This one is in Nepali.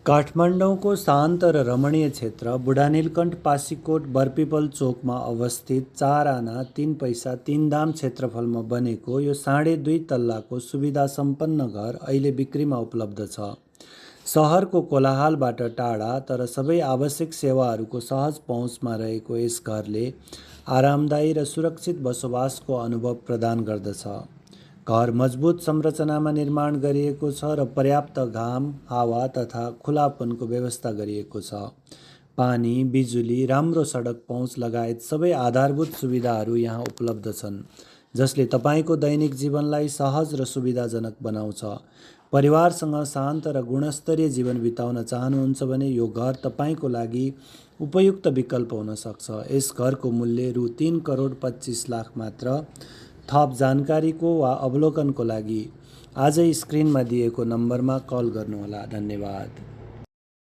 काठमाडौँको शान्त र रमणीय क्षेत्र बुढानीलकण्ठ पासीकोट बरपिपल चोकमा अवस्थित 4 आना 3 पैसा 3 दाम क्षेत्रफलमा बनेको यो 2.5 तल्लाको सुविधा सम्पन्न घर अहिले बिक्रीमा उपलब्ध छ। सहरको कोलाहलबाट टाढा तर सबै आवश्यक सेवाहरूको सहज पहुँचमा रहेको यस घरले आरामदायी र सुरक्षित बसोबासको अनुभव प्रदान गर्दछ। घर मजबुत संरचनामा निर्माण गरिएको छ र पर्याप्त घाम, हावा तथा खुलापनको व्यवस्था गरिएको छ। पानी, बिजुली, राम्रो सडक पहुँच लगायत सबै आधारभूत सुविधाहरू यहाँ उपलब्ध छन्, जसले तपाईँको दैनिक जीवनलाई सहज र सुविधाजनक बनाउँछ। परिवारसँग शान्त र गुणस्तरीय जीवन बिताउन चाहनुहुन्छ भने यो घर तपाईँको लागि उपयुक्त विकल्प हुन सक्छ। यस घरको मूल्य रु 3,25,00,000 मात्र। थप जानकारीको वा अवलोकनको लागि आजै स्क्रिनमा दिएको नम्बरमा कल गर्नुहोला। धन्यवाद।